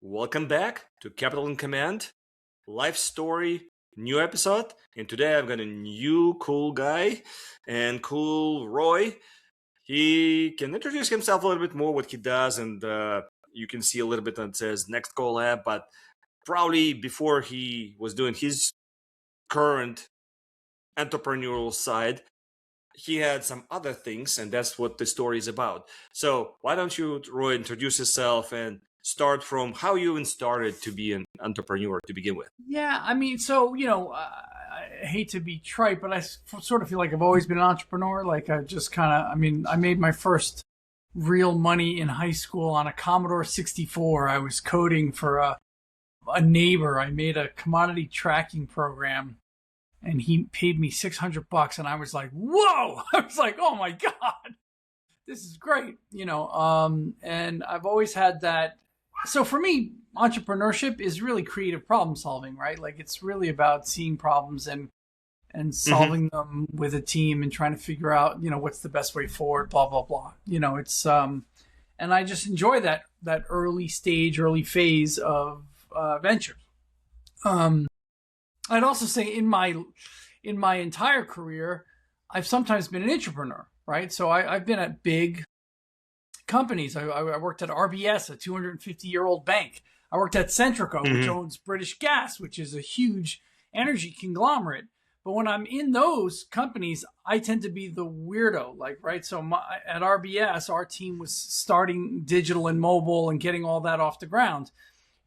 Welcome back to Capital in Command, life story, new episode. And today I've got a new cool guy and cool Roy. He can introduce himself a little bit more, what he does, and you can see a little bit that it says next CoLab, but probably before he was doing his current entrepreneurial side, he had some other things, and that's what the story is about. So why don't you, Roy, introduce yourself and start from how you even started to be an entrepreneur to begin with? Yeah, I mean, I hate to be trite, but I sort of feel like I've always been an entrepreneur. Like I made my first real money in high school on a Commodore 64. I was coding for a neighbor. I made a commodity tracking program and he paid me $600 and I was like, whoa! I was like, oh my God, this is great. And I've always had that. So for me, entrepreneurship is really creative problem solving, right? Like it's really about seeing problems and solving them with a team and trying to figure out, what's the best way forward, blah, blah, blah. It's, and I just enjoy that early phase of ventures. I'd also say in my entire career, I've sometimes been an intrapreneur, right? So I've been at big companies. I worked at RBS, a 250-year-old bank. I worked at Centrica, which owns British Gas, which is a huge energy conglomerate. But when I'm in those companies, I tend to be the weirdo, right? So at RBS, our team was starting digital and mobile and getting all that off the ground.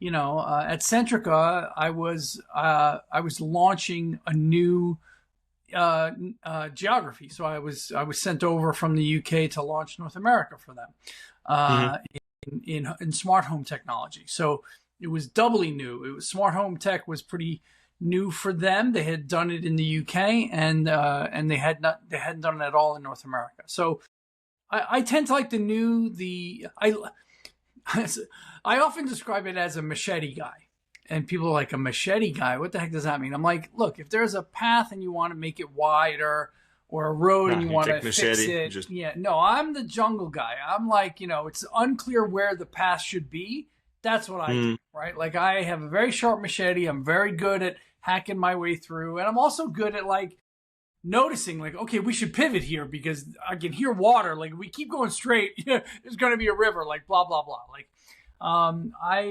At Centrica, I was launching a new geography. So I was sent over from the UK to launch North America for them in smart home technology. So it was doubly new. Smart home tech was pretty new for them. They had done it in the UK and they hadn't done it at all in North America. So I tend to like the new. I often describe it as a machete guy. And people are like, a machete guy? What the heck does that mean? I'm like, look, if there's a path and you want to make it wider or a road and you want to fix it. No, I'm the jungle guy. I'm like, it's unclear where the path should be. That's what I do, right? Like I have a very sharp machete. I'm very good at hacking my way through. And I'm also good at like noticing like, okay, we should pivot here because I can hear water. Like if we keep going straight, there's going to be a river, like blah, blah, blah. Like, I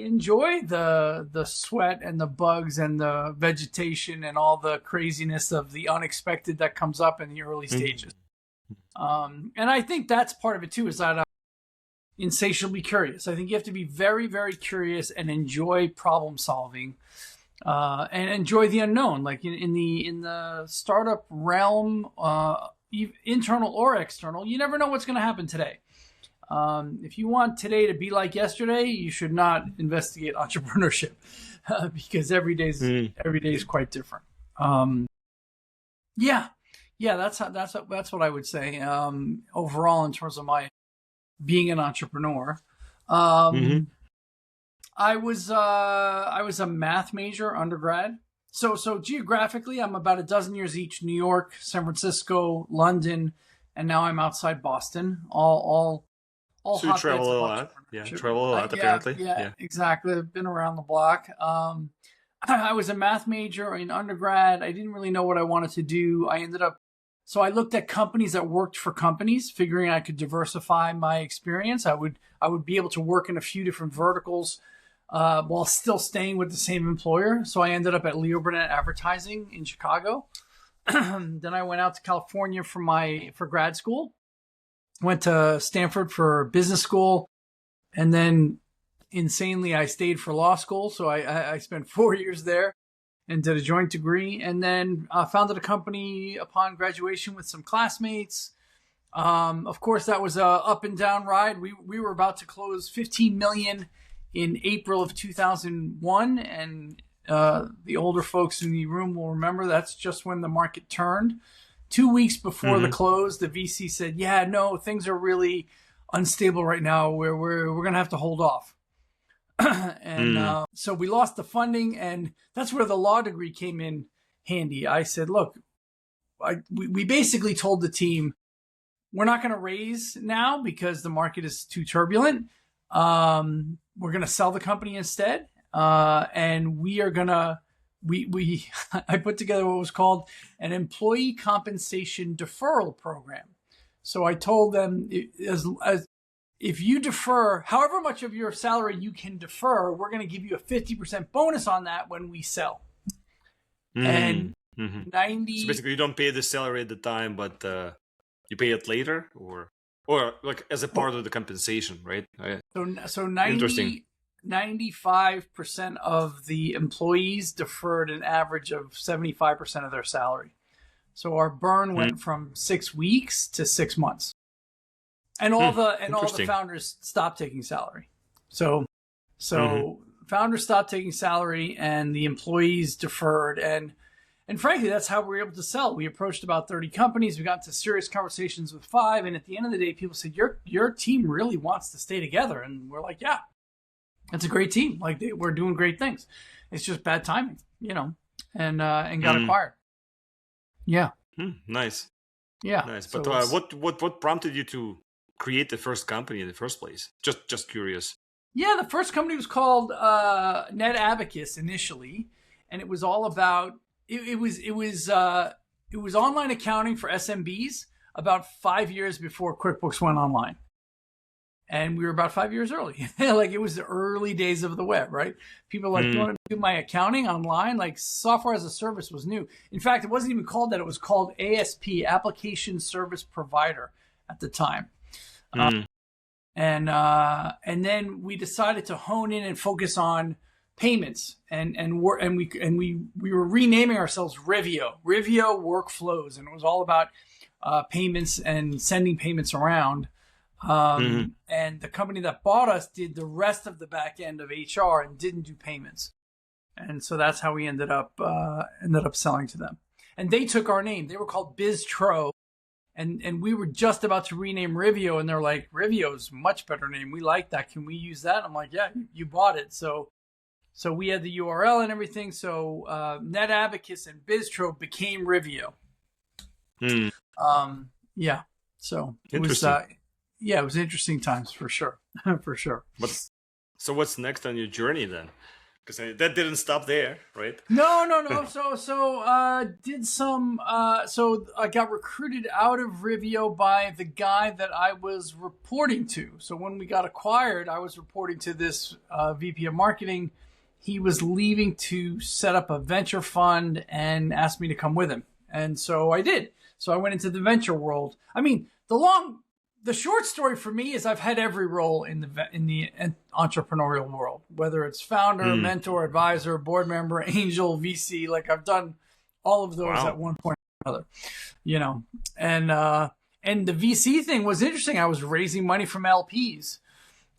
enjoy the sweat and the bugs and the vegetation and all the craziness of the unexpected that comes up in the early stages. And I think that's part of it too, is that I'm insatiably curious. I think you have to be very, very curious and enjoy problem solving, and enjoy the unknown. Like in the startup realm, internal or external, you never know what's going to happen today. If you want today to be like yesterday, you should not investigate entrepreneurship because every day is quite different. That's what I would say. Overall, in terms of my being an entrepreneur, I was a math major undergrad. So geographically, I'm about a dozen years each: New York, San Francisco, London, and now I'm outside Boston. So you travel a lot. Yeah, travel a lot, apparently. Yeah, exactly. I've been around the block. I was a math major in undergrad. I didn't really know what I wanted to do. So I looked at companies that worked for companies, figuring I could diversify my experience. I would be able to work in a few different verticals while still staying with the same employer. So I ended up at Leo Burnett Advertising in Chicago. Then I went out to California for grad school. Went to Stanford for business school, and then insanely, I stayed for law school. So I spent 4 years there and did a joint degree, and then founded a company upon graduation with some classmates. Of course, that was a up and down ride. We were about to close $15 million in April of 2001, and the older folks in the room will remember that's just when the market turned. 2 weeks before the close, the VC said, yeah, no, things are really unstable right now. We're going to have to hold off. And so we lost the funding, and that's where the law degree came in handy. I said, look, we basically told the team, we're not going to raise now because the market is too turbulent. we're gonna sell the company instead, and we are gonna we I put together what was called an employee compensation deferral program. So I told them, as if you defer however much of your salary you can defer, we're going to give you a 50% bonus on that when we sell. And 90. So basically, you don't pay the salary at the time, but you pay it later, or like as a part of the compensation, right? So 90, 95% of the employees deferred an average of 75% of their salary. So our burn went from 6 weeks to 6 months. And all the founders stopped taking salary. So founders stopped taking salary and the employees deferred, and frankly, that's how we were able to sell. We approached about 30 companies. We got into serious conversations with 5, and at the end of the day, people said, your team really wants to stay together. And we're like, yeah, it's a great team. Like, we're doing great things. It's just bad timing, and got acquired. Yeah. Nice. Yeah. Nice. But what prompted you to create the first company in the first place? Just curious. Yeah, the first company was called Net Abacus initially, and it was all about it was online accounting for SMBs about 5 years before QuickBooks went online. And we were about 5 years early. Like, it was the early days of the web, right? People were like, you want to do my accounting online? Like, software as a service was new. In fact, it wasn't even called that. It was called ASP, Application Service Provider, at the time. And then we decided to hone in and focus on payments, and we were renaming ourselves Rivio Workflows, and it was all about payments and sending payments around. And the company that bought us did the rest of the back end of HR and didn't do payments. And so that's how we ended up selling to them. And they took our name. They were called Biztro. And we were just about to rename Rivio, and they're like, Rivio's a much better name. We like that. Can we use that? I'm like, yeah, you bought it. So we had the URL and everything. So Net Abacus and Biztro became Rivio. Yeah. So it was it was interesting times for sure. For sure. So what's next on your journey then? Because that didn't stop there, right? No. So I got recruited out of Rivio by the guy that I was reporting to. So when we got acquired, I was reporting to this VP of marketing. He was leaving to set up a venture fund and asked me to come with him. And so I did. So I went into the venture world. I mean, the short story for me is I've had every role in the entrepreneurial world, whether it's founder, mentor, advisor, board member, angel, VC. Like, I've done all of those at one point or another, and the VC thing was interesting. I was raising money from LPs,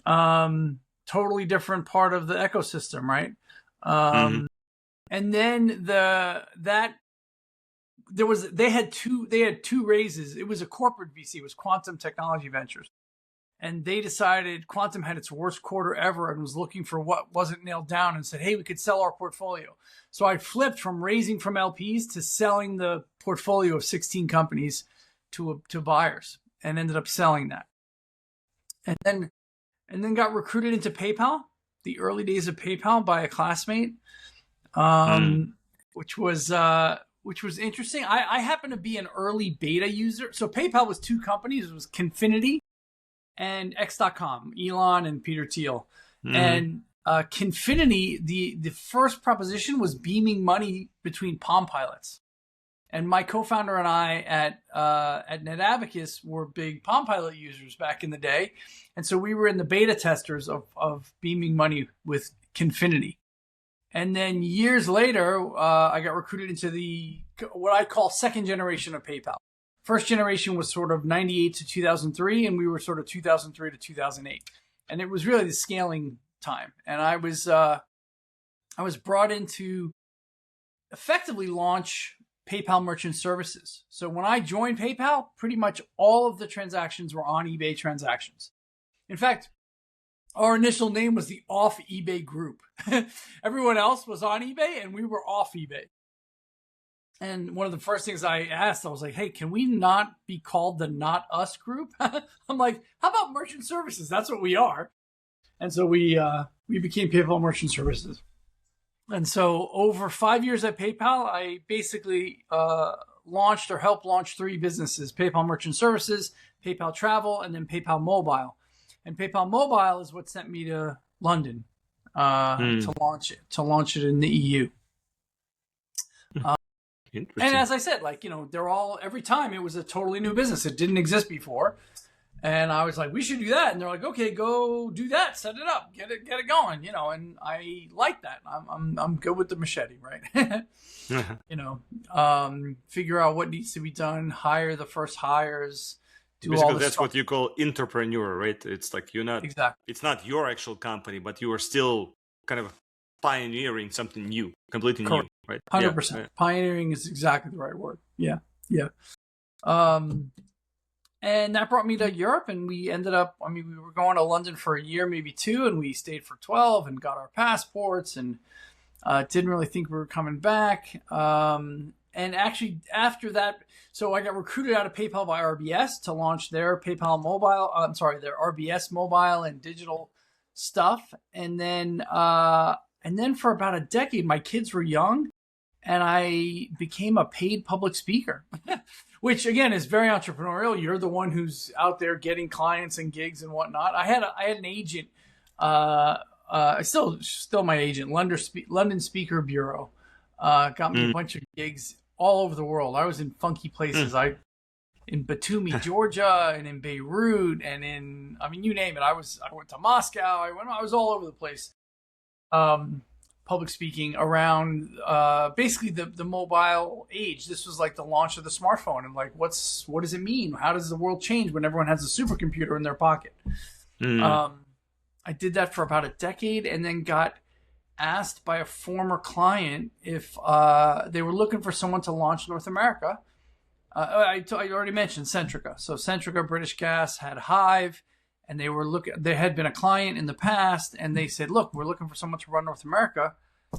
totally different part of the ecosystem, right? And then they had two raises. It was a corporate VC. It was Quantum Technology Ventures. And they decided Quantum had its worst quarter ever and was looking for what wasn't nailed down, and said, hey, we could sell our portfolio. So I flipped from raising from LPs to selling the portfolio of 16 companies to buyers, and ended up selling that. And then got recruited into PayPal, the early days of PayPal, by a classmate, which was interesting. I happen to be an early beta user. So PayPal was two companies. It was Confinity and X.com, Elon and Peter Thiel. And Confinity, the first proposition was beaming money between Palm Pilots. And my co-founder and I at Net Abacus were big Palm Pilot users back in the day. And so we were in the beta testers of beaming money with Confinity. And then years later, I got recruited into what I call second generation of PayPal. First generation was sort of 98 to 2003, and we were sort of 2003 to 2008. And it was really the scaling time. And I was brought in to effectively launch PayPal Merchant Services. So when I joined PayPal, pretty much all of the transactions were on eBay transactions. In fact, our initial name was the Off eBay Group. Everyone else was on eBay, and we were off eBay. And one of the first things I asked, I was like, hey, can we not be called the Not Us Group? I'm like, how about Merchant Services? That's what we are. And so we became PayPal Merchant Services. And so over 5 years at PayPal, I basically launched or helped launch 3 businesses: PayPal Merchant Services, PayPal Travel, and then PayPal Mobile. And PayPal Mobile is what sent me to London to launch it in the EU. And as I said, like, they're all, every time it was a totally new business. It didn't exist before. And I was like, we should do that. And they're like, okay, go do that. Set it up. Get it going, and I like that. I'm good with the machete, right? Figure out what needs to be done, hire the first hires, do basically all this that's stuff. what you call intrapreneur, right? It's like you're not Exactly. It's not your actual company, but you are still kind of pioneering something new, completely Correct. new, right? 100%. Yeah. Pioneering is exactly the right word. Yeah. And that brought me to Europe, and we ended up, we were going to London for a year, maybe 2, and we stayed for 12 and got our passports, and didn't really think we were coming back. And actually after that, so I got recruited out of PayPal by RBS to launch their PayPal mobile, their RBS mobile and digital stuff. And then for about a decade, my kids were young, and I became a paid public speaker, which again is very entrepreneurial. You're the one who's out there getting clients and gigs and whatnot. I had an agent, still my agent, London Speaker Bureau, got me a bunch of gigs all over the world. I was in funky places. In Batumi, Georgia, and in Beirut, and you name it. I went to Moscow. I was all over the place. Public speaking around basically the mobile age. This was like the launch of the smartphone, and like what does it mean? How does the world change when everyone has a supercomputer in their pocket? I did that for about a decade, and then got asked by a former client if they were looking for someone to launch North America. I already mentioned Centrica. So Centrica, British Gas, had Hive, and they had been a client in the past, and they said, look, we're looking for someone to run North America.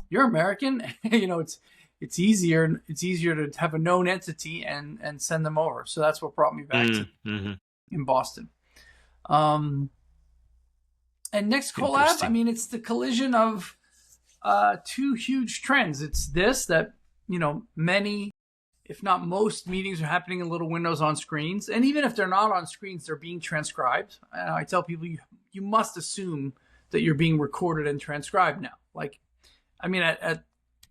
You're American. It's easier to have a known entity and send them over. So that's what brought me back in Boston. And next CoLab, it's the collision of 2 huge trends. It's this, that, many, if not most, meetings are happening in little windows on screens. And even if they're not on screens, they're being transcribed. I tell people, you must assume that you're being recorded and transcribed now. Like, at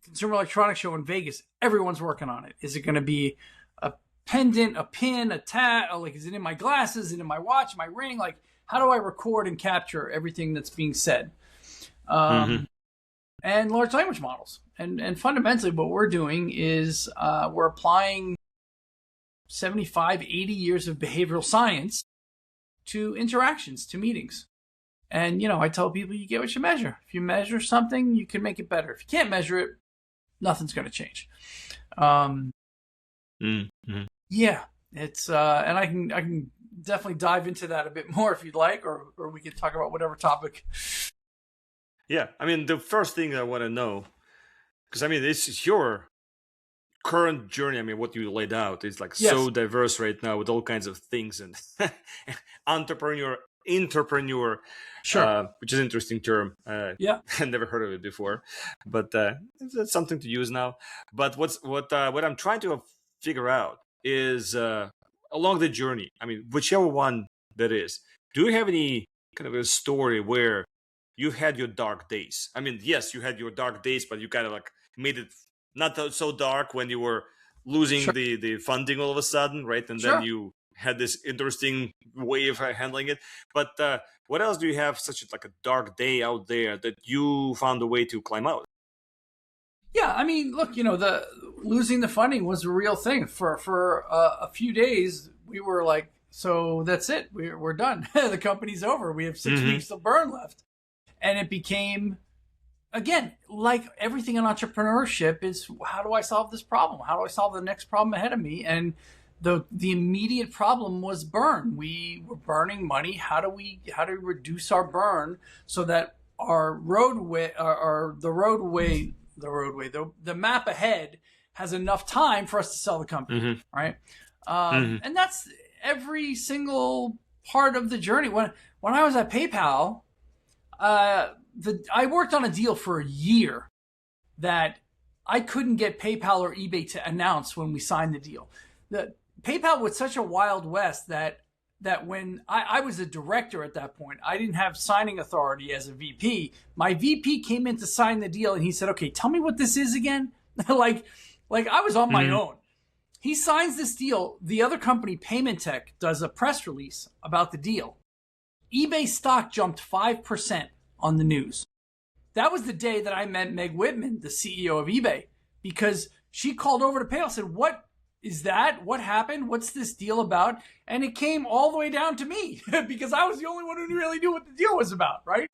Consumer Electronics Show in Vegas, everyone's working on it. Is it going to be a pendant, a pin, a tat? Like, is it in my glasses? Is it in my watch, my ring? Like, how do I record and capture everything that's being said? And large language models. And fundamentally what we're doing is we're applying 75, 80 years of behavioral science to interactions, to meetings. And, I tell people, you get what you measure. If you measure something, you can make it better. If you can't measure it, nothing's going to change. Yeah, it's and I can definitely dive into that a bit more if you'd like, or we could talk about whatever topic. Yeah, the first thing I want to know, because this is your current journey. What you laid out is like so diverse right now with all kinds of things, and intrapreneur, sure, which is an interesting term. Yeah, I've never heard of it before, but it's something to use now. But what I'm trying to figure out is along the journey. Whichever one that is, do you have any kind of a story where you had your dark days? Yes, you had your dark days, but you kind of like made it not so dark when you were losing the funding all of a sudden, right? And then you had this interesting way of handling it. But what else do you have such like a dark day out there that you found a way to climb out? Yeah, look, the losing the funding was a real thing. For a few days, we were like, so that's it. We're done. The company's over. We have 6 weeks of burn left. And it became, again, like everything in entrepreneurship, is how do I solve this problem? How do I solve the next problem ahead of me? And the immediate problem was burn. We were burning money. How do we reduce our burn so that our the map ahead has enough time for us to sell the company, right? And that's every single part of the journey. When I was at PayPal, I worked on a deal for a year that I couldn't get PayPal or eBay to announce when we signed the deal. The PayPal was such a wild west that when I was a director at that point, I didn't have signing authority as a VP. My VP came in to sign the deal and he said, "Okay, tell me what this is again." like I was on my own. He signs this deal. The other company, Payment Tech, does a press release about the deal. eBay stock jumped 5% on the news. That was the day that I met Meg Whitman, the CEO of eBay, because she called over to PayPal and said, "What is that? What happened? What's this deal about?" And it came all the way down to me because I was the only one who really knew what the deal was about, right?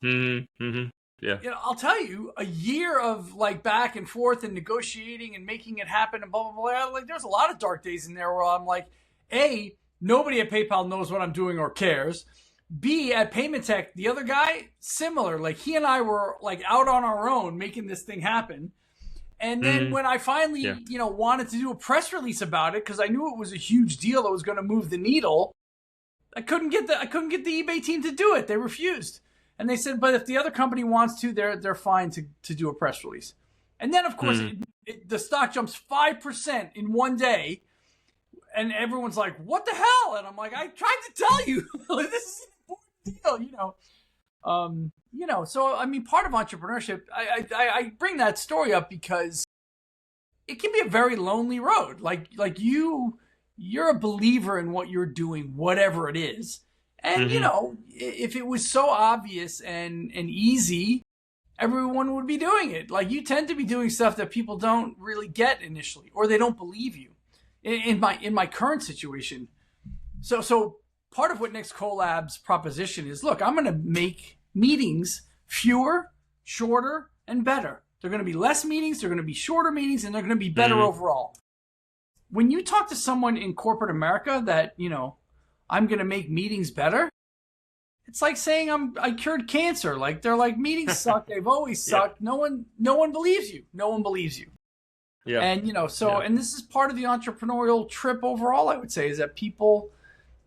Yeah. You know, I'll tell you, a year of like back and forth and negotiating and making it happen and blah, blah, blah. Like there's a lot of dark days in there where I'm like, A, nobody at PayPal knows what I'm doing or cares. B, at Payment Tech, the other guy, similar. Like he and I were like out on our own making this thing happen. And then when I finally, wanted to do a press release about it because I knew it was a huge deal that was going to move the needle, I couldn't get the eBay team to do it. They refused. And they said, "But if the other company wants to, they're fine to do a press release." And then, of course, the stock jumps 5% in one day. And everyone's like, "What the hell?" And I'm like, "I tried to tell you, this is an important deal, So, I mean, part of entrepreneurship, I bring that story up because it can be a very lonely road. Like you're a believer in what you're doing, whatever it is. And, if it was so obvious and easy, everyone would be doing it. Like you tend to be doing stuff that people don't really get initially, or they don't believe you. In my current situation. So part of what Next CoLab's proposition is, look, I'm going to make meetings fewer, shorter, and better. They're going to be less meetings, they're going to be shorter meetings, and they're going to be better overall. When you talk to someone in corporate America that, I'm going to make meetings better, it's like saying I cured cancer. Like they're like, meetings suck. They've always sucked. No one believes you. No one believes you. Yeah. And, and this is part of the entrepreneurial trip overall, I would say, is that people,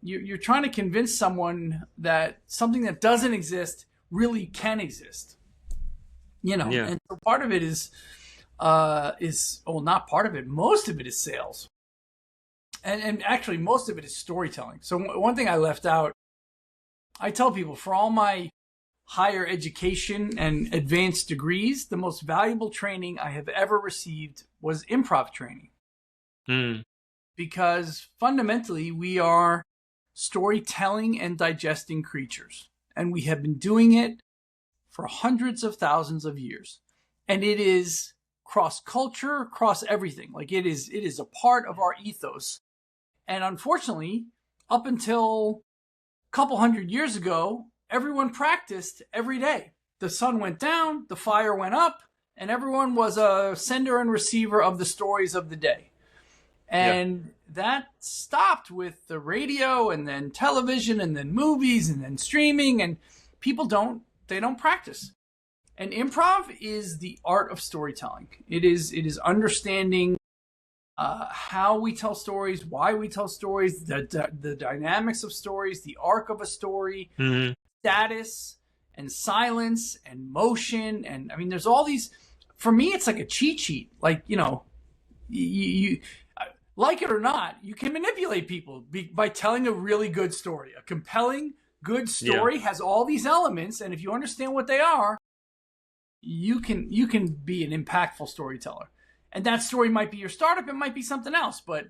you're trying to convince someone that something that doesn't exist really can exist. And so part of it is not part of it. Most of it is sales. And actually, most of it is storytelling. So one thing I left out, I tell people, for all my higher education and advanced degrees, the most valuable training I have ever received was improv training. Because fundamentally, we are storytelling and digesting creatures. And we have been doing it for hundreds of thousands of years. And it is cross-culture, cross everything. Like it is a part of our ethos. And unfortunately, up until a couple hundred years ago, everyone practiced every day. The sun went down, the fire went up, and everyone was a sender and receiver of the stories of the day. And that stopped with the radio and then television and then movies and then streaming, and people don't practice. And improv is the art of storytelling. It is understanding how we tell stories, why we tell stories, the dynamics of stories, the arc of a story, status and silence and motion. And I mean, there's all these, for me, it's like a cheat sheet. Like, you like it or not, you can manipulate people by telling a really good story. A compelling, good story has all these elements. And if you understand what they are, you can be an impactful storyteller. And that story might be your startup. It might be something else. But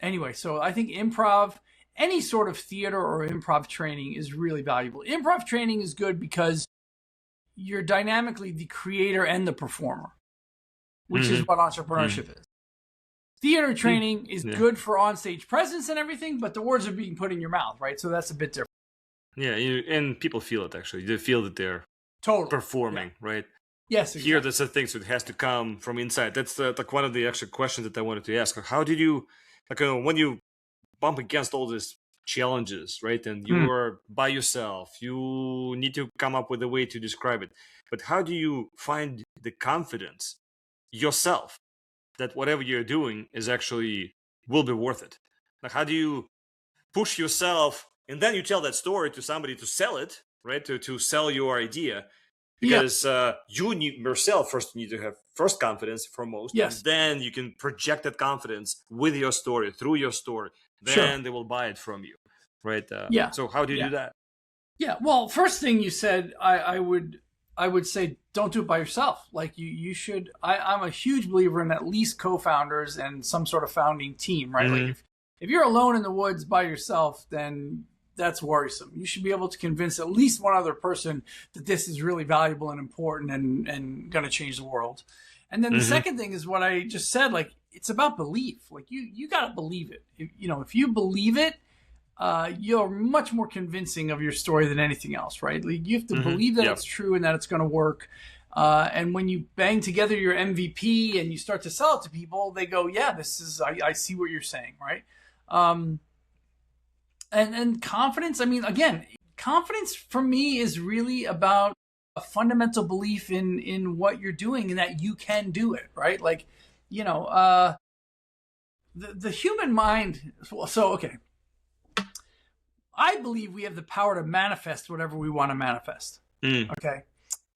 anyway, so I think improv, any sort of theater or improv training is really valuable. Improv training is good because you're dynamically the creator and the performer, which is what entrepreneurship is. Theater training is good for onstage presence and everything, but the words are being put in your mouth, right? So that's a bit different. Yeah, and people feel it, actually. They feel that they're performing, right? Yes, exactly. Here, that's the thing. So it has to come from inside. That's like one of the actual questions that I wanted to ask. How did you, when you bump against all these challenges, right? And you are by yourself, you need to come up with a way to describe it. But how do you find the confidence yourself that whatever you're doing is actually will be worth it? Like, how do you push yourself, and then you tell that story to somebody to sell it, right? To sell your idea. Because you need yourself first, you need to have first confidence foremost, Yes. and then you can project that confidence with your story, through your story. Then Sure. they will buy it from you, right? Yeah. So how do you do that? Yeah. Well, first thing you said, I would say don't do it by yourself. Like you should. I'm a huge believer in at least co-founders and some sort of founding team, right? Mm-hmm. Like if you're alone in the woods by yourself, then that's worrisome. You should be able to convince at least one other person that this is really valuable and important and going to change the world. And then the second thing is what I just said. Like it's about belief. Like you got to believe it. If you believe it, you're much more convincing of your story than anything else, right? Like you have to believe that it's true and that it's going to work. And when you bang together your MVP and you start to sell it to people, they go, yeah, I see what you're saying, right? And confidence, I mean, again, confidence for me is really about a fundamental belief in what you're doing and that you can do it, right? Like, the human mind. So, okay. I believe we have the power to manifest whatever we want to manifest. Okay.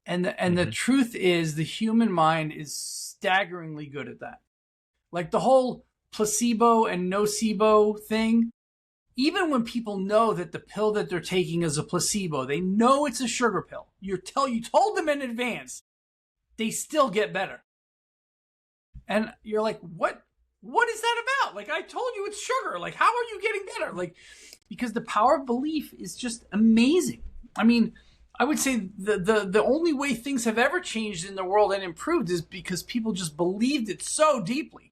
And the truth is the human mind is staggeringly good at that. Like the whole placebo and nocebo thing. Even when people know that the pill that they're taking is a placebo, they know it's a sugar pill. You told them in advance, they still get better. And you're like, what is that about? Like, I told you it's sugar. Like, how are you getting better? Like, because the power of belief is just amazing. I mean, I would say the only way things have ever changed in the world and improved is because people just believed it so deeply.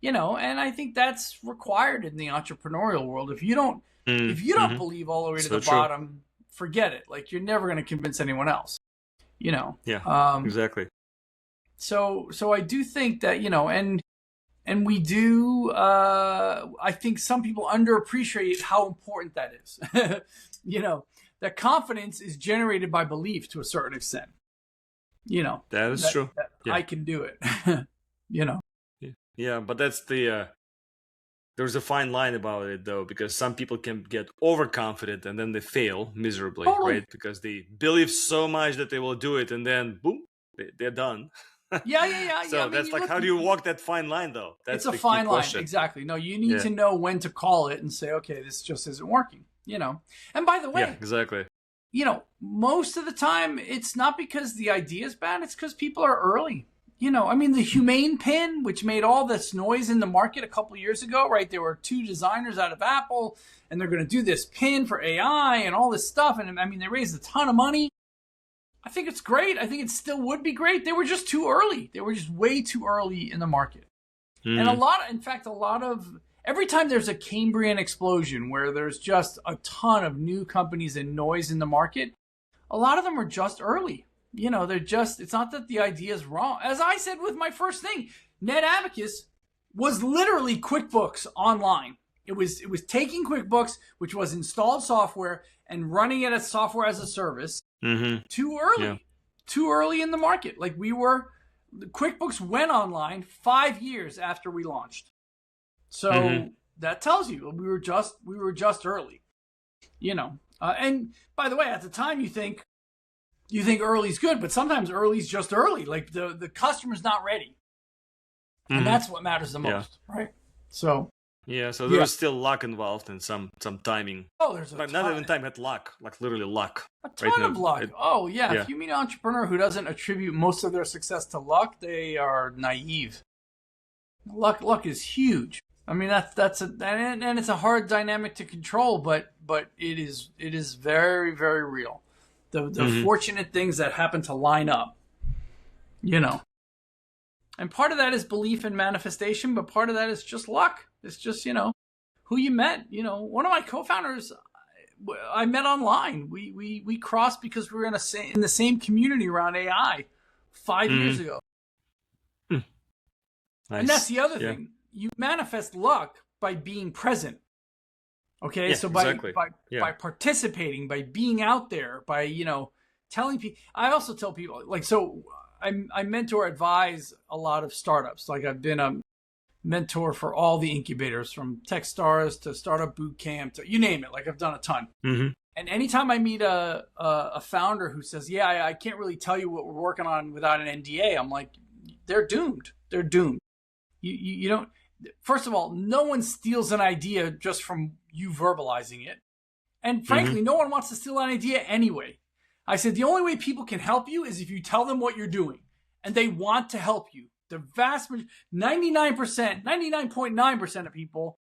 And I think that's required in the entrepreneurial world. If you don't believe all the way to the bottom, forget it. Like you're never going to convince anyone else. Yeah, exactly. So I do think that and we do. I think some people underappreciate how important that is. That confidence is generated by belief to a certain extent. That is true. I can do it. Yeah, but that's there's a fine line about it though, because some people can get overconfident and then they fail miserably, right? Because they believe so much that they will do it, and then boom, they're done. Yeah. So that's like, how do you walk that fine line though? That's it's a fine line, exactly. No, you need to know when to call it and say, okay, this just isn't working. And by the way, exactly. Most of the time, it's not because the idea is bad; it's because people are early. I mean, the Humane pin, which made all this noise in the market a couple of years ago, right? There were two designers out of Apple, and they're going to do this pin for AI and all this stuff. And I mean, they raised a ton of money. I think it's great. I think it still would be great. They were just too early. They were just way too early in the market. And every time there's a Cambrian explosion where there's just a ton of new companies and noise in the market, a lot of them are just early. It's not that the idea is wrong. As I said with my first thing, NetAbacus was literally QuickBooks online. It was taking QuickBooks, which was installed software, and running it as software as a service. Too early in the market. Like QuickBooks went online 5 years after we launched. So that tells you we were just early, and by the way, at the time you think early's good, but sometimes early's just early. Like the customer's not ready. And that's what matters the most, right? So there's still luck involved and some timing. Oh, there's not even time, had luck, like literally luck. A ton of luck. If you meet an entrepreneur who doesn't attribute most of their success to luck, they are naive. Luck is huge. I mean, and it's a hard dynamic to control, but it is very, very real. The fortunate things that happen to line up, and part of that is belief and manifestation, but part of that is just luck. It's just, who you met. One of my co-founders I met online. We crossed because we were in the same community around AI 5 years ago. Nice. And that's the other thing. You manifest luck by being present. Okay, so by participating, by being out there, by telling people. I also tell people I mentor, advise a lot of startups. Like I've been a mentor for all the incubators, from Techstars to Startup Bootcamp to you name it. Like I've done a ton. And anytime I meet a founder who says, "Yeah, I can't really tell you what we're working on without an NDA," I'm like, "They're doomed. They're doomed. You don't. First of all, no one steals an idea just from you verbalizing it, and frankly, no one wants to steal an idea anyway." I said the only way people can help you is if you tell them what you're doing, and they want to help you. The vast majority, 99%, 99.9% of people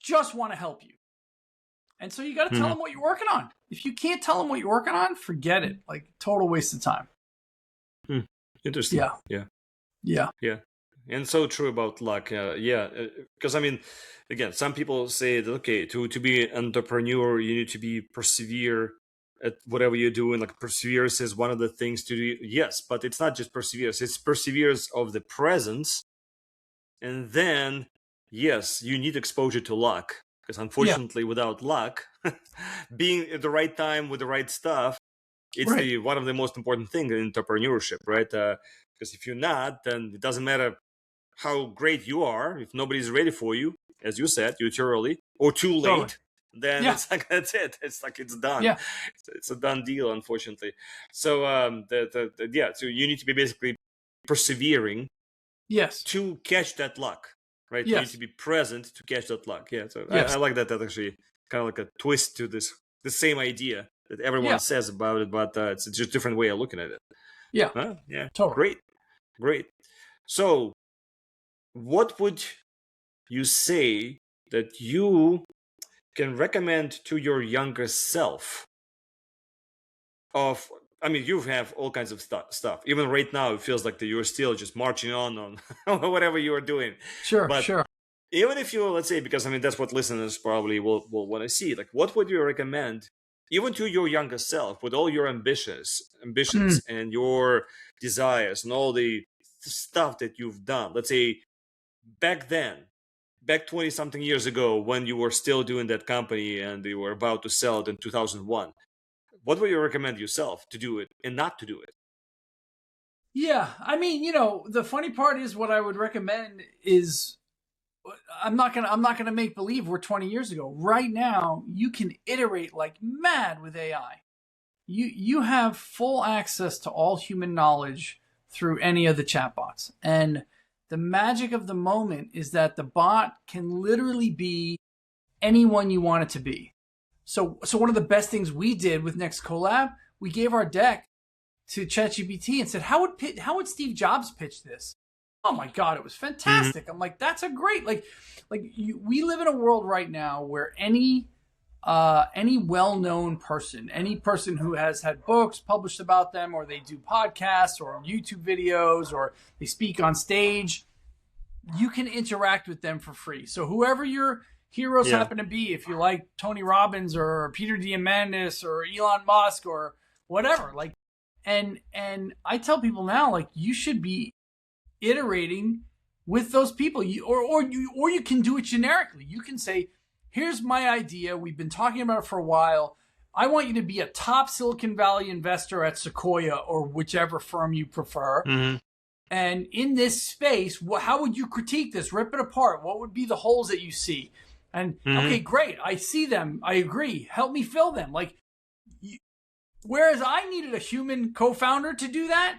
just want to help you. And so you got to tell them what you're working on. If you can't tell them what you're working on, forget it. Like, total waste of time. Interesting. Yeah. And so true about luck. Because I mean, again, some people say that, okay, to be an entrepreneur, you need to be persevere at whatever you're doing. Like, perseverance is one of the things to do. Yes, but it's not just perseverance. It's perseverance of the presence. And then, yes, you need exposure to luck. Because unfortunately, without luck, being at the right time with the right stuff, it's one of the most important things in entrepreneurship, right? Because if you're not, then it doesn't matter how great you are. If nobody's ready for you, as you said, you're too early or too late, then it's like, that's it. It's like, it's done. Yeah. It's a done deal, unfortunately. So, so you need to be basically persevering to catch that luck. Right, you need to be present to catch that luck. Yeah, so I like that. That's actually kind of like a twist to the same idea that everyone says about it, but it's just a different way of looking at it. Yeah, totally. Great. So, what would you say that you can recommend to your younger self? I mean, you have all kinds of stuff. Even right now, it feels like that you're still just marching on whatever you are doing. Sure. Even if you, let's say, because I mean, that's what listeners probably will want to see. Like, what would you recommend, even to your younger self, with all your ambitions and your desires and all the stuff that you've done? Let's say back 20-something years ago, when you were still doing that company and you were about to sell it in 2001. What would you recommend yourself to do it and not to do it? Yeah, I mean, the funny part is what I would recommend is I'm not gonna make believe we're 20 years ago. Right now, you can iterate like mad with AI. You have full access to all human knowledge through any of the chatbots, and the magic of the moment is that the bot can literally be anyone you want it to be. So one of the best things we did with Next CoLab, we gave our deck to ChatGPT and said, how would Steve Jobs pitch this? Oh my God, it was fantastic. I'm like, that's a great, we live in a world right now where any well-known person, any person who has had books published about them, or they do podcasts or YouTube videos, or they speak on stage, you can interact with them for free. So whoever your heroes happen to be, if you like Tony Robbins or Peter Diamandis or Elon Musk or whatever, and I tell people now, you should be iterating with those people. Or you can do it generically. You can say, here's my idea. We've been talking about it for a while. I want you to be a top Silicon Valley investor at Sequoia or whichever firm you prefer. And in this space, how would you critique this? Rip it apart. What would be the holes that you see? And okay, great. I see them. I agree. Help me fill them. Whereas I needed a human co-founder to do that.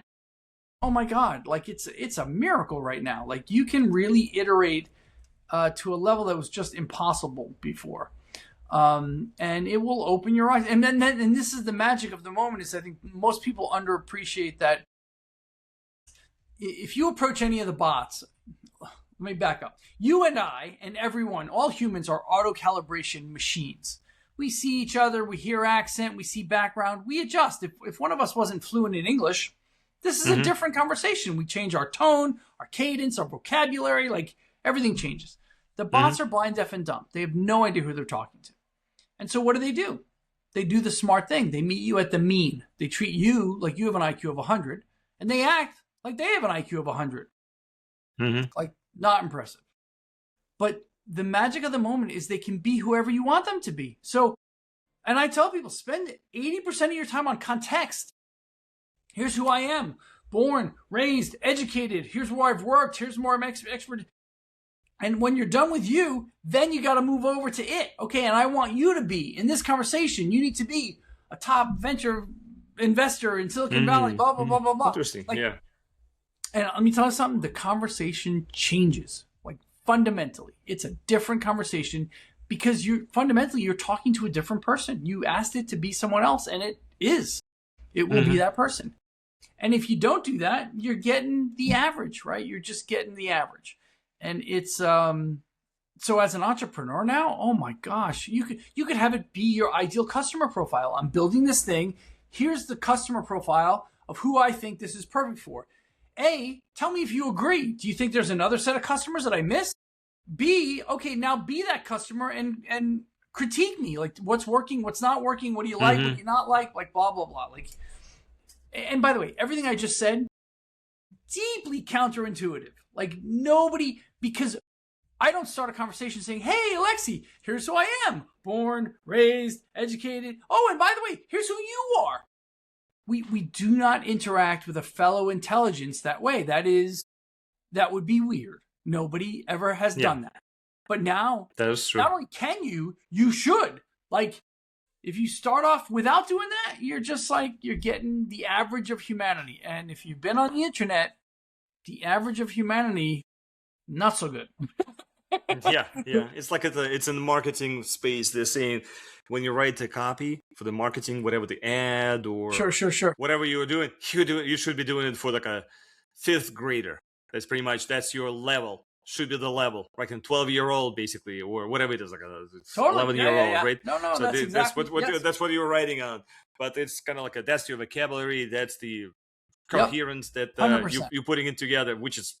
Oh my God. It's a miracle right now. You can really iterate to a level that was just impossible before. And it will open your eyes. And this is the magic of the moment, is I think most people underappreciate that if you approach any of the bots, let me back up. You and I and everyone, all humans, are auto-calibration machines. We see each other, we hear accent, we see background, we adjust. If one of us wasn't fluent in English, this is a different conversation. We change our tone, our cadence, our vocabulary, everything changes. The bots are blind, deaf, and dumb. They have no idea who they're talking to. And so what do? They do the smart thing. They meet you at the mean. They treat you like you have an IQ of 100, and they act like they have an IQ of 100. Not impressive. But the magic of the moment is they can be whoever you want them to be. So, and I tell people, spend 80% of your time on context. Here's who I am. Born, raised, educated. Here's where I've worked. Here's more I'm expert. And when you're done with you, then you got to move over to it. Okay, and I want you to be in this conversation. You need to be a top venture investor in Silicon Valley. Blah blah blah blah blah. Interesting. Like, yeah. and let me tell you something. The conversation changes. Like fundamentally, it's a different conversation because you're talking to a different person. You asked it to be someone else, and it is. It will be that person. And if you don't do that, you're getting the average, right? You're just getting the average. And it's so as an entrepreneur now, oh my gosh, you could have it be your ideal customer profile. I'm building this thing. Here's the customer profile of who I think this is perfect for. A, tell me if you agree. Do you think there's another set of customers that I missed? B, okay, now be that customer and critique me. Like what's working, what's not working, what do you like, what do you not like blah, blah, blah. Like, and by the way, everything I just said, deeply counterintuitive. Like nobody, because I don't start a conversation saying, hey, Alexi, here's who I am. Born, raised, educated. Oh, and by the way, here's who you are. We do not interact with a fellow intelligence that way. That would be weird. Nobody ever has done that. But now, that is true. Not only can you should. Like, if you start off without doing that, you're just like, you're getting the average of humanity. And if you've been on the internet, the average of humanity, not so good. yeah. It's like it's in the marketing space. They're saying when you write the copy for the marketing, whatever the ad or sure, whatever you're doing, you should be doing it for like a 5th grader. That's pretty much, that's your level. Should be the level, like a 12-year-old basically, or whatever it is, like a 11-year-old, right? No, so that's exactly, that's what you're writing on. But it's kind of like that's your vocabulary, that's the coherence that you're putting it together, which is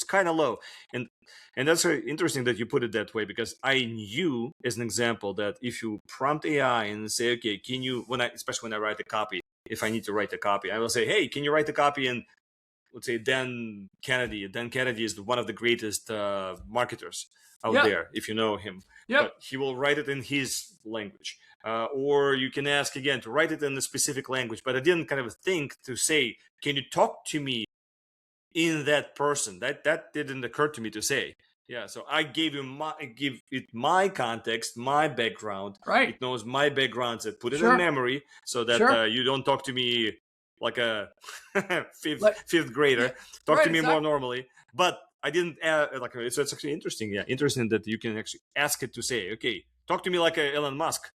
kind of low. And that's very interesting that you put it that way, because I knew, as an example, that if you prompt AI and say, okay, can you, especially when I write a copy, if I need to write a copy, I will say, hey, can you write a copy in, let's say, Dan Kennedy. Dan Kennedy is one of the greatest marketers out there, if you know him. But he will write it in his language. Or you can ask again to write it in a specific language. But I didn't kind of think to say, can you talk to me in that person? That didn't occur to me to say. Yeah, so I give it my context, my background. Right. It knows my background, that put it in memory, so that you don't talk to me like a fifth grader. Talk to me more normally. But I didn't so it's actually interesting. Yeah, interesting that you can actually ask it to say, okay, talk to me like Elon Musk.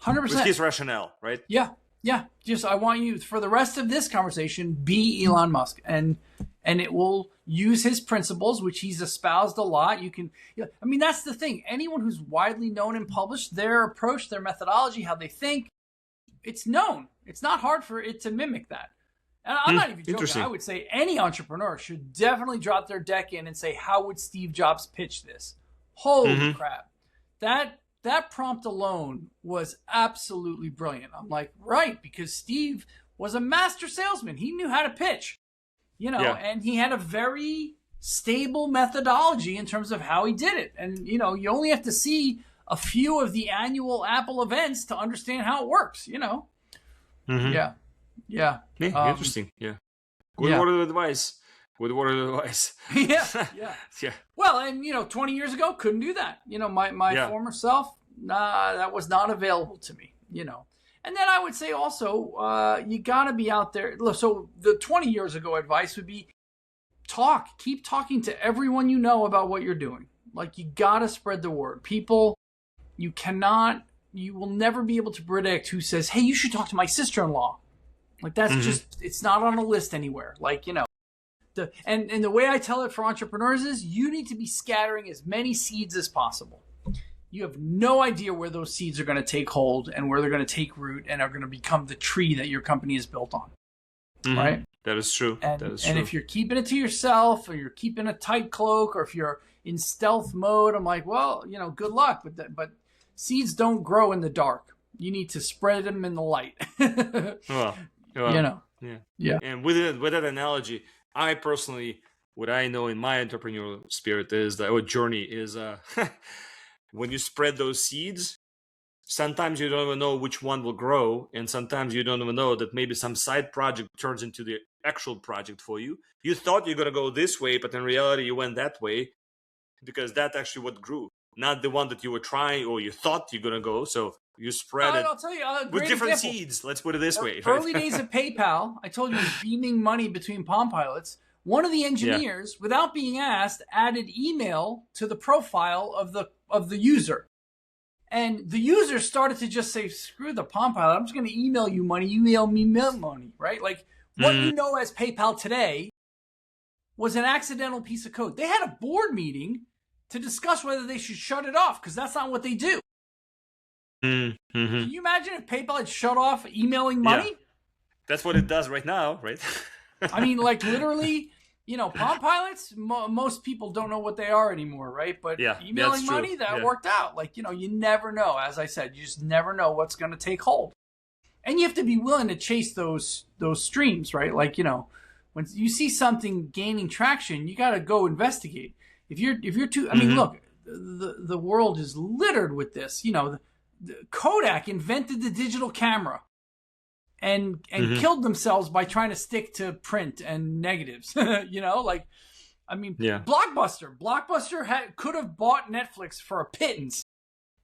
100%. With his rationale, right? Yeah. Just, I want you, for the rest of this conversation, be Elon Musk, and it will use his principles, which he's espoused a lot. You can, I mean, that's the thing. Anyone who's widely known and published, their approach, their methodology, how they think, it's known. It's not hard for it to mimic that. And I'm not even joking. I would say any entrepreneur should definitely drop their deck in and say, how would Steve Jobs pitch this? Holy crap. That prompt alone was absolutely brilliant. I'm like, right, because Steve was a master salesman. He knew how to pitch, and he had a very stable methodology in terms of how he did it. And, you only have to see a few of the annual Apple events to understand how it works, Yeah. Interesting. Yeah. Good word of advice. Yeah. Well, and 20 years ago, couldn't do that. My former self, that was not available to me. And then I would say also, you got to be out there. So the 20 years ago advice would be keep talking to everyone you know about what you're doing. Like, you got to spread the word. People, you will never be able to predict who says, hey, you should talk to my sister-in-law. Like, that's just, it's not on a list anywhere. Like, and the way I tell it for entrepreneurs is, you need to be scattering as many seeds as possible. You have no idea where those seeds are going to take hold and where they're going to take root and are going to become the tree that your company is built on. Right? That is true. And if you're keeping it to yourself, or you're keeping a tight cloak, or if you're in stealth mode, I'm like, well, good luck with that. But seeds don't grow in the dark. You need to spread them in the light. Yeah. And with that analogy, I personally, what I know in my entrepreneurial spirit is that our journey is when you spread those seeds, sometimes you don't even know which one will grow, and sometimes you don't even know that maybe some side project turns into the actual project for you. You thought you're going to go this way, but in reality you went that way. because that's actually what grew, not the one that you were trying or you thought you're going to go. So you spread it I'll tell you a with great different example. seeds. Let's put it this way. Early days of PayPal, I told you, was beaming money between Palm Pilots. One of the engineers, without being asked, added email to the profile of the user. And the user started to just say, screw the Palm Pilot, I'm just going to email you money, you email me money, right? Like what you know as PayPal today was an accidental piece of code. They had a board meeting to discuss whether they should shut it off because that's not what they do. Can you imagine if PayPal had shut off emailing money? Yeah. That's what it does right now, right? I mean, like literally, Palm Pilots, most people don't know what they are anymore, right? But emailing money, that worked out. Like, you never know. As I said, you just never know what's going to take hold. And you have to be willing to chase those streams, right? Like, when you see something gaining traction, you got to go investigate. If you're too, I mean, look, the world is littered with this. Kodak invented the digital camera and killed themselves by trying to stick to print and negatives. Blockbuster could have bought Netflix for a pittance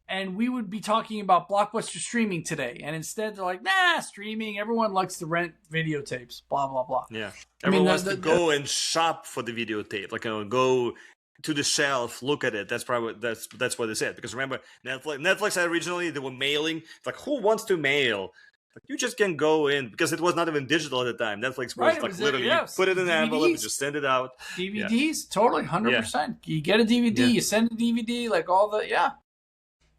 and we would be talking about Blockbuster streaming today. And instead they're like, nah, streaming, everyone likes to rent videotapes, blah, blah, blah. Yeah. Everyone wants to go and shop for the videotape, like, go to the shelf, look at it. That's probably that's what they said. Because remember, Netflix originally, they were mailing. It's like, who wants to mail? Like, you just can go in, because it was not even digital at the time. Netflix was literally you put it in an envelope and just send it out. DVDs, totally, 100%. You get a DVD, you send a DVD, like all the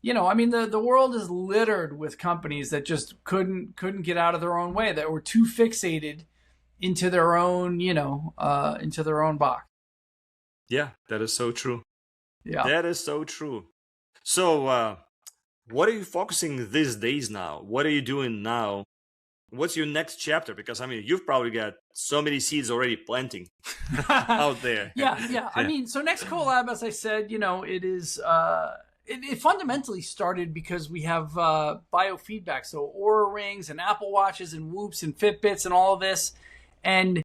the world is littered with companies that just couldn't get out of their own way, that were too fixated into their own box. Yeah, that is so true. Yeah. That is so true. So, what are you focusing these days now? What are you doing now? What's your next chapter? Because, you've probably got so many seeds already planting out there. Yeah. I mean, so next CoLab, as I said, it is, it fundamentally started because we have biofeedback. So Oura Rings and Apple Watches and Whoops and Fitbits and all of this. And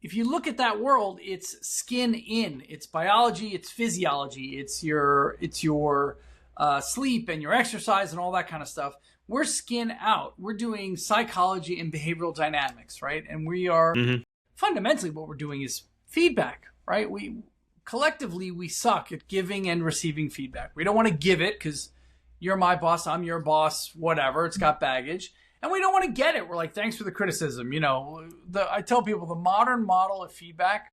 if you look at that world, it's skin in. It's biology, it's physiology, it's your sleep and your exercise and all that kind of stuff. We're skin out. We're doing psychology and behavioral dynamics, right? And we are fundamentally what we're doing is feedback, right? We collectively suck at giving and receiving feedback. We don't want to give it because you're my boss, I'm your boss, whatever. It's got baggage. And we don't want to get it. We're like, thanks for the criticism. I tell people the modern model of feedback,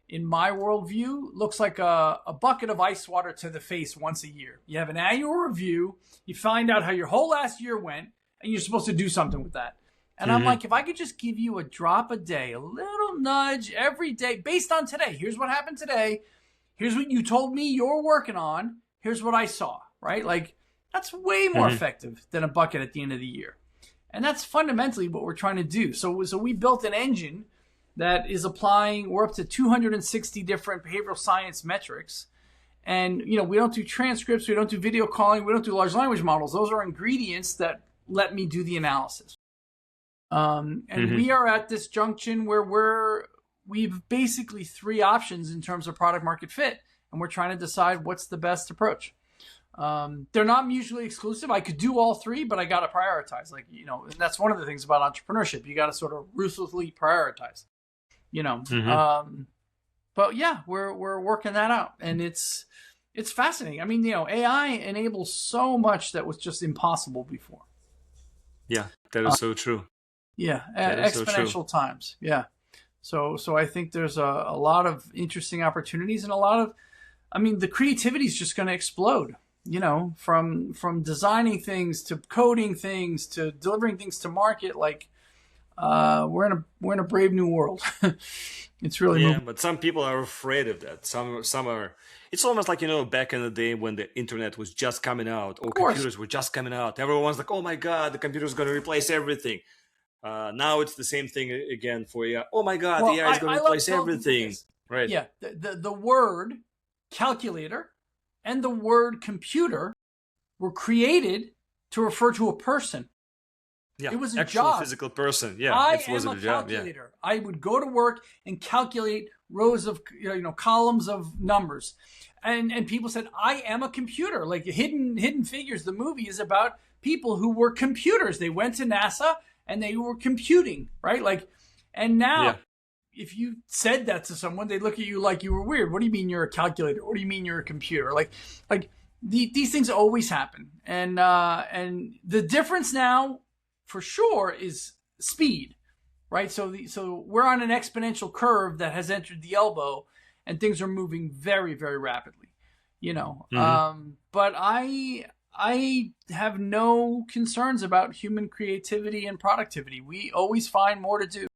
in my worldview, looks like a bucket of ice water to the face once a year. You have an annual review. You find out how your whole last year went, and you're supposed to do something with that. And I'm like, if I could just give you a drop a day, a little nudge every day based on today. Here's what happened today. Here's what you told me you're working on. Here's what I saw, right? Like, that's way more effective than a bucket at the end of the year. And that's fundamentally what we're trying to do. So we built an engine that is applying, we're up to 260 different behavioral science metrics. And, we don't do transcripts, we don't do video calling, we don't do large language models. Those are ingredients that let me do the analysis. We are at this junction where we've basically three options in terms of product market fit. And we're trying to decide what's the best approach. They're not mutually exclusive. I could do all three, but I got to prioritize. And that's one of the things about entrepreneurship. You got to sort of ruthlessly prioritize, But yeah, we're working that out, and it's fascinating. AI enables so much that was just impossible before. Yeah, that is so true. Yeah, exponential times. Yeah. So I think there's a lot of interesting opportunities and a lot of, the creativity is just going to explode. From designing things to coding things to delivering things to market, we're in a brave new world. It's really moving. But some people are afraid of that. Some are. It's almost like back in the day when the internet was just coming out or computers were just coming out. Everyone's like, "Oh my God, the computer's going to replace everything." Now it's the same thing again for AI. Oh my God, the AI is going to replace everything. Right? Yeah. The word calculator and the word computer were created to refer to a person. Yeah, it was a actual job. Physical person. Yeah, it was a job. Calculator. Yeah. I would go to work and calculate rows of columns of numbers, and people said, I am a computer. Like Hidden Figures, the movie is about people who were computers. They went to NASA and they were computing, right? Like, and now if you said that to someone, they'd look at you like you were weird. What do you mean you're a calculator? What do you mean you're a computer? Like these things always happen. And the difference now for sure is speed, right? So we're on an exponential curve that has entered the elbow, and things are moving very, very rapidly, you know. But I have no concerns about human creativity and productivity. We always find more to do.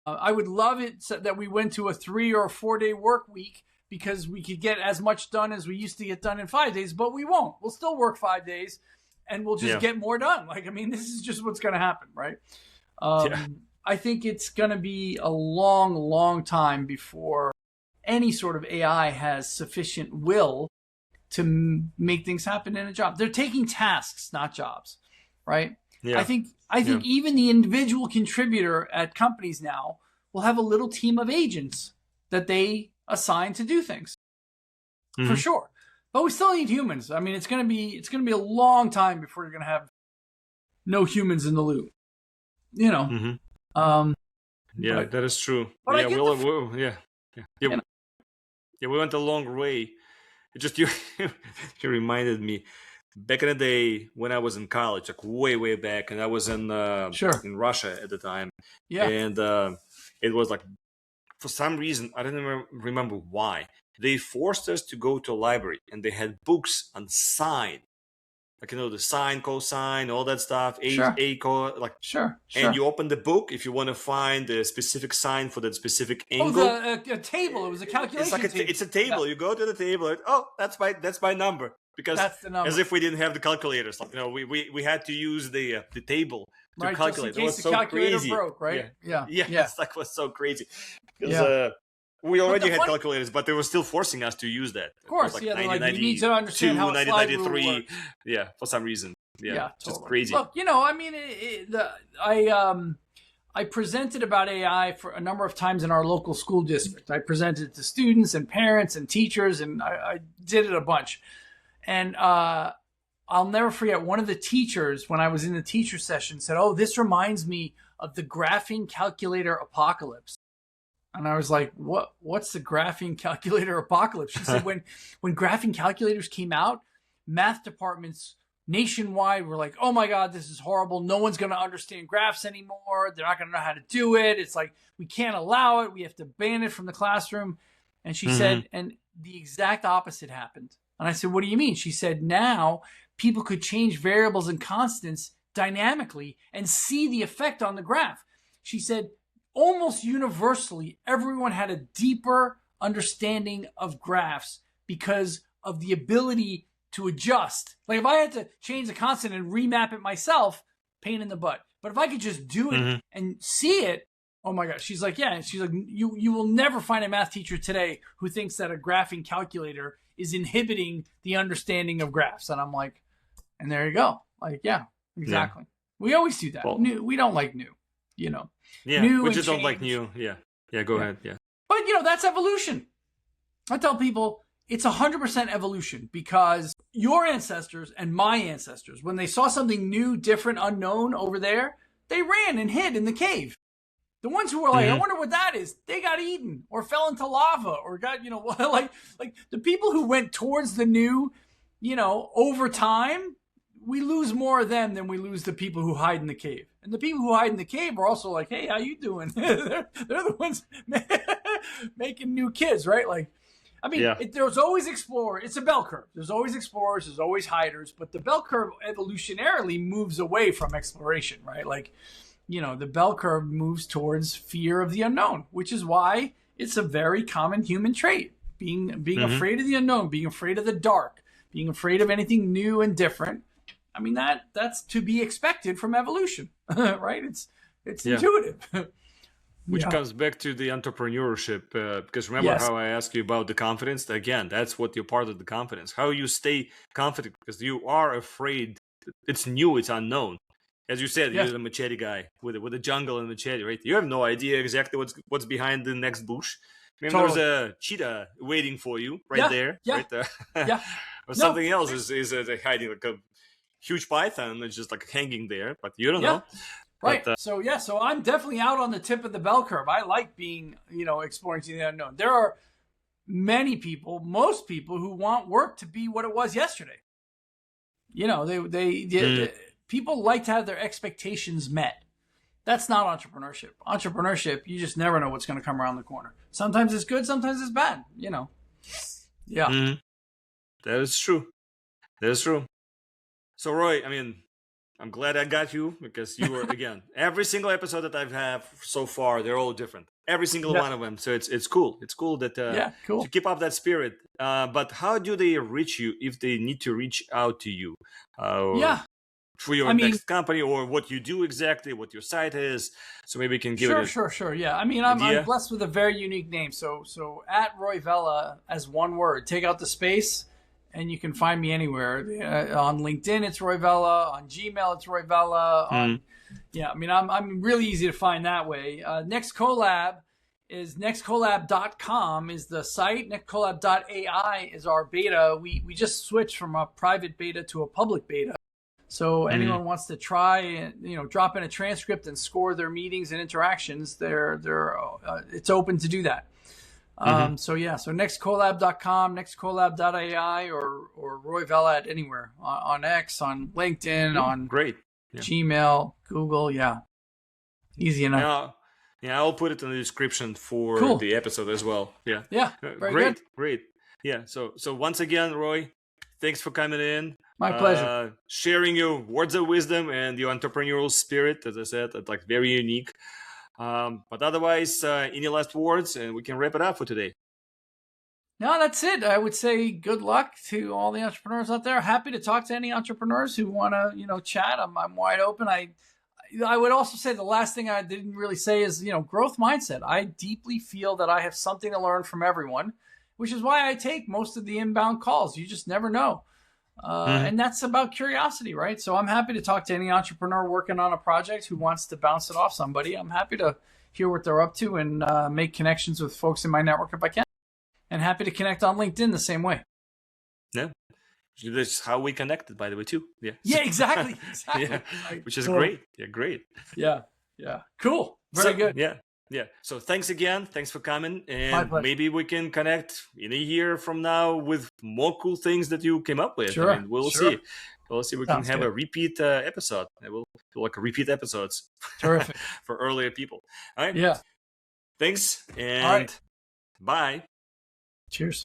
I would love it that we went to a 3 or 4 day work week because we could get as much done as we used to get done in 5 days, but we won't. We'll still work 5 days and we'll just get more done. Like, I mean, this is just what's going to happen, right? I think it's going to be a long, long time before any sort of AI has sufficient will to make things happen in a job. They're taking tasks, not jobs, right? I think even the individual contributor at companies now will have a little team of agents that they assign to do things, for sure. But we still need humans. I mean, it's gonna be a long time before you're gonna have no humans in the loop. You know. That is true. But We went a long way. It just you reminded me. Back in the day when I was in college, like way back, and I was in Russia at the time. And it was like, for some reason, I don't remember why, they forced us to go to a library, and they had books on sine, like, you know, the sine, cosine, all that stuff. And you open the book if you want to find the specific sign for that specific angle. A table. It was a calculation table. It's a table. You go to the table. And, that's my number. Because that's the number. As if we didn't have the calculators, like, you know, we had to use the table to calculate. Just in case the calculator broke, right? It's like, was so crazy because we already had calculators, but they were still forcing us to use that. Of course, you need to understand how a slide rule works. For some reason, just totally. crazy. Look, you know, I mean, I presented about AI for a number of times in our local school district. I presented to students and parents and teachers, and I did it a bunch. And I'll never forget, one of the teachers, when I was in the teacher session, said, "Oh, this reminds me of the graphing calculator apocalypse." And I was like, what's the graphing calculator apocalypse? She said, when graphing calculators came out, math departments nationwide were like, "Oh my God, this is horrible. No one's going to understand graphs anymore. They're not going to know how to do it. It's like, we can't allow it. We have to ban it from the classroom." And she said, and the exact opposite happened. And I said, "What do you mean?" She said, "Now people could change variables and constants dynamically and see the effect on the graph." She said, almost universally, everyone had a deeper understanding of graphs because of the ability to adjust. Like, if I had to change the constant and remap it myself, pain in the butt. But if I could just do it and see it, oh my gosh. She's like, you will never find a math teacher today who thinks that a graphing calculator is inhibiting the understanding of graphs. And I'm like, and there you go. Like, exactly. We always do that. Well, we don't like new, you know. We just don't like new. Go ahead. But, you know, that's evolution. I tell people it's 100% evolution, because your ancestors and my ancestors, when they saw something new, different, unknown over there, they ran and hid in the cave. The ones who were like, "I wonder what that is," they got eaten or fell into lava or got, you know, like the people who went towards the new, you know, over time, we lose more of them than we lose the people who hide in the cave. And the people who hide in the cave are also like, "Hey, how you doing?" they're the ones making new kids, right? Like, I mean, there's always explorers. It's a bell curve. There's always explorers. There's always hiders. But the bell curve evolutionarily moves away from exploration, right? Like, you know, the bell curve moves towards fear of the unknown, which is why it's a very common human trait. Being afraid of the unknown, being afraid of the dark, being afraid of anything new and different. I mean, that's to be expected from evolution, right? It's intuitive. Which comes back to the entrepreneurship, because remember how I asked you about the confidence? Again, that's what you're part of the confidence. How you stay confident, because you are afraid. It's new, it's unknown. As you said, you're the machete guy with the jungle and machete, right? You have no idea exactly what's behind the next bush. Maybe Totally. there's a cheetah waiting for you right Yeah, there, yeah, right there. yeah. Or No, something else seriously. is hiding, like a huge python that's just like hanging there, but you don't Yeah. know. Right. But So yeah, so I'm definitely out on the tip of the bell curve. I like being, exploring to the unknown. There are many people, most people who want work to be what it was yesterday. They people like to have their expectations met. That's not entrepreneurship. Entrepreneurship, you just never know what's going to come around the corner. Sometimes it's good, sometimes it's bad, Yeah. that is true. That is true. So Roy, I mean, I'm glad I got you because you were again every single episode that I've had so far, they're all different. Every single Yeah. one of them. So it's cool. It's cool that Yeah, cool. to keep up that spirit. But how do they reach you if they need to reach out to you? Yeah. For your next company or what you do exactly, what your site is. So maybe you can give it Sure. Yeah. I mean, I'm blessed with a very unique name. So at Roy Vella as one word, take out the space and you can find me anywhere. On LinkedIn, it's Roy Vella. On Gmail, it's Roy Vella. I'm really easy to find that way. Next CoLab is nextcolab.com is the site. Nextcolab.ai is our beta. We just switched from a private beta to a public beta. So anyone wants to try and drop in a transcript and score their meetings and interactions, it's open to do that. So nextcolab.com, nextcolab.ai, or Roy Vella at anywhere on X, on LinkedIn, on Gmail, Google. Yeah, easy enough. Yeah, I'll put it in the description for the episode as well. Yeah. Yeah. Great. Yeah. So once again, Roy, thanks for coming in. My pleasure. Sharing your words of wisdom and your entrepreneurial spirit, as I said, it's like very unique. But otherwise, any last words, and we can wrap it up for today. No, that's it. I would say good luck to all the entrepreneurs out there. Happy to talk to any entrepreneurs who want to, chat. I'm wide open. I would also say the last thing I didn't really say is, growth mindset. I deeply feel that I have something to learn from everyone, which is why I take most of the inbound calls. You just never know. And that's about curiosity, right? So I'm happy to talk to any entrepreneur working on a project who wants to bounce it off somebody. I'm happy to hear what they're up to and make connections with folks in my network if I can. And happy to connect on LinkedIn the same way. Yeah. That's how we connected, by the way, too. Yeah. Yeah, exactly. Yeah. Which is great. Yeah, great. Yeah. Cool. Very good. Yeah. So thanks again. Thanks for coming. And maybe we can connect in a year from now with more cool things that you came up with. Sure. I mean, we'll see. We'll see. We can have a repeat episode. We'll do like a repeat episodes. Terrific. For earlier people. All right. Yeah. Thanks. And bye. Cheers.